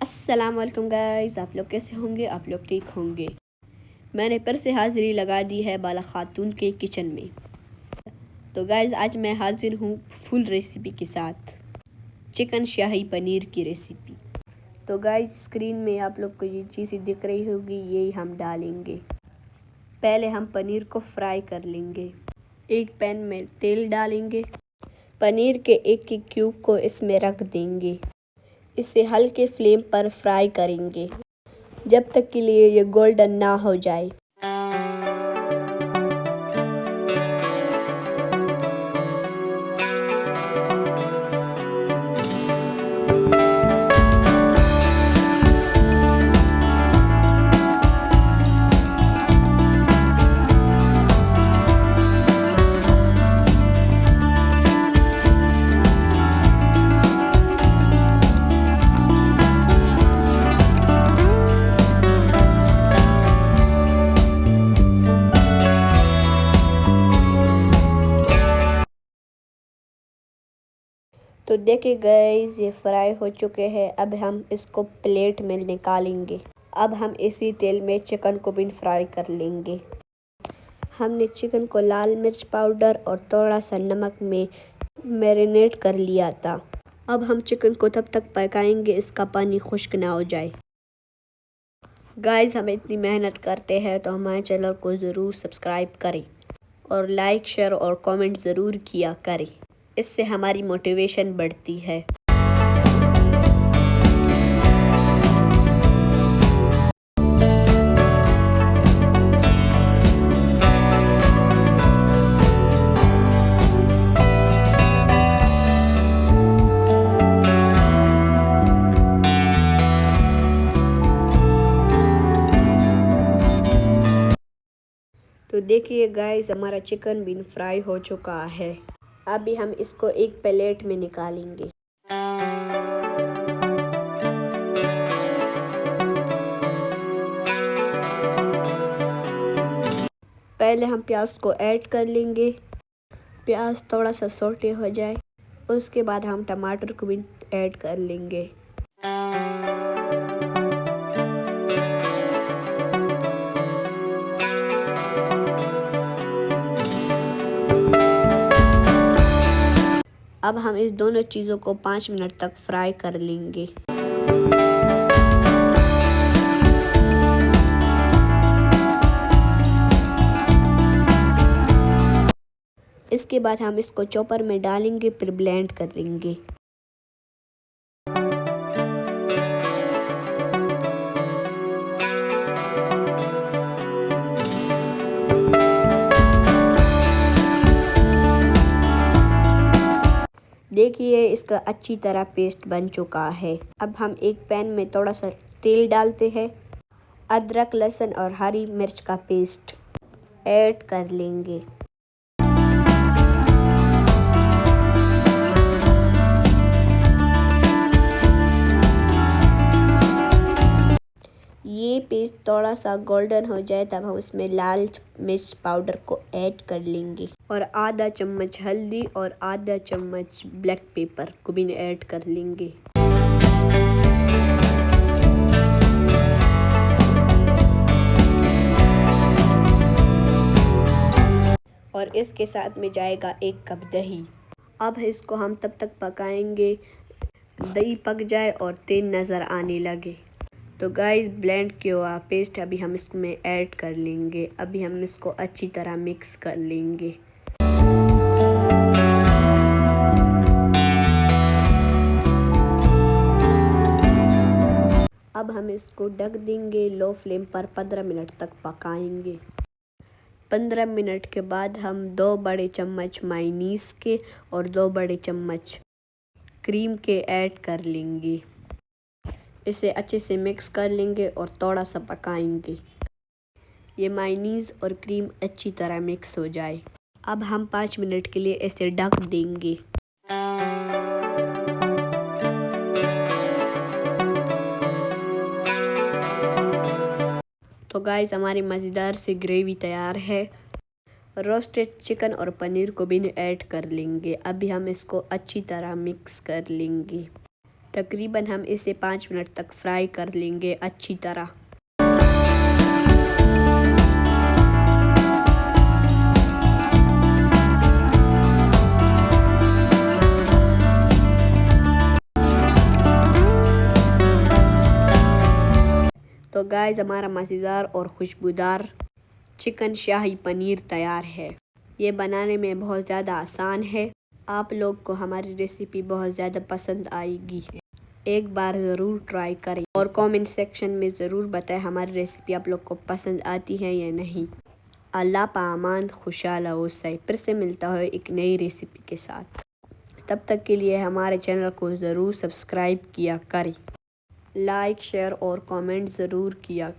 अस्सलाम वालेकुम गाइस, आप लोग कैसे होंगे? आप लोग ठीक होंगे। मैंने फिर से हाज़िरी लगा दी है बाला खातून के किचन में। तो गाइस आज मैं हाजिर हूँ फुल रेसिपी के साथ, चिकन शाही पनीर की रेसिपी। तो गाइस स्क्रीन में आप लोग को ये चीज़ें दिख रही होगी, यही हम डालेंगे। पहले हम पनीर को फ्राई कर लेंगे। एक पैन में तेल डालेंगे। पनीर के एक एक क्यूब को इसमें रख देंगे। इसे हल्के फ्लेम पर फ्राई करेंगे जब तक के लिए ये गोल्डन ना हो जाए। तो देखिए गाइस ये फ्राई हो चुके हैं। अब हम इसको प्लेट में निकालेंगे। अब हम इसी तेल में चिकन को भी फ्राई कर लेंगे। हमने चिकन को लाल मिर्च पाउडर और थोड़ा सा नमक में मैरिनेट कर लिया था। अब हम चिकन को तब तक पकाएंगे इसका पानी खुश्क ना हो जाए। गाइस हम इतनी मेहनत करते हैं तो हमारे चैनल को ज़रूर सब्सक्राइब करें और लाइक शेयर और कमेंट ज़रूर किया करें। इससे हमारी मोटिवेशन बढ़ती है। तो देखिए गाइस हमारा चिकन भी फ्राई हो चुका है। अभी हम इसको एक प्लेट में निकालेंगे। पहले हम प्याज को ऐड कर लेंगे। प्याज थोड़ा सा सौटे हो जाए उसके बाद हम टमाटर को भी ऐड कर लेंगे। अब हम इस दोनों चीज़ों को 5 मिनट तक फ्राई कर लेंगे। इसके बाद हम इसको चॉपर में डालेंगे फिर ब्लेंड कर लेंगे। देखिए इसका अच्छी तरह पेस्ट बन चुका है। अब हम एक पैन में थोड़ा सा तेल डालते हैं। अदरक लहसुन और हरी मिर्च का पेस्ट ऐड कर लेंगे। ये पेस्ट थोड़ा सा गोल्डन हो जाए तब हम उसमें लाल मिर्च पाउडर को ऐड कर लेंगे और आधा चम्मच हल्दी और आधा चम्मच ब्लैक पेपर को भी ऐड कर लेंगे। और इसके साथ में जाएगा 1 कप दही। अब इसको हम तब तक पकाएंगे दही पक जाए और तेल नज़र आने लगे। तो गाइस ब्लेंड किया हुआ पेस्ट अभी हम इसमें ऐड कर लेंगे। अभी हम इसको अच्छी तरह मिक्स कर लेंगे। अब हम इसको ढक देंगे लो फ्लेम पर 15 मिनट तक पकाएंगे। 15 मिनट के बाद हम 2 बड़े चम्मच मायोनीज के और 2 बड़े चम्मच क्रीम के ऐड कर लेंगे। इसे अच्छे से मिक्स कर लेंगे और थोड़ा सा पकाएंगे। ये मायोनीज और क्रीम अच्छी तरह मिक्स हो जाए। अब हम 5 मिनट के लिए इसे ढक देंगे। तो गाइस हमारी मज़ेदार सी ग्रेवी तैयार है। रोस्टेड चिकन और पनीर को भी ऐड कर लेंगे। अभी हम इसको अच्छी तरह मिक्स कर लेंगे तकरीबन हम इसे 5 मिनट तक फ्राई कर लेंगे अच्छी तरह। तो गाइस हमारा मज़ेदार और खुशबूदार चिकन शाही पनीर तैयार है। ये बनाने में बहुत ज़्यादा आसान है। आप लोग को हमारी रेसिपी बहुत ज़्यादा पसंद आएगी। एक बार ज़रूर ट्राई करें और कमेंट सेक्शन में ज़रूर बताएं हमारी रेसिपी आप लोग को पसंद आती है या नहीं। अल्लाह पामान खुशहाल हो सही। फिर से मिलता है एक नई रेसिपी के साथ। तब तक के लिए हमारे चैनल को ज़रूर सब्सक्राइब किया करें। लाइक शेयर और कमेंट ज़रूर किया।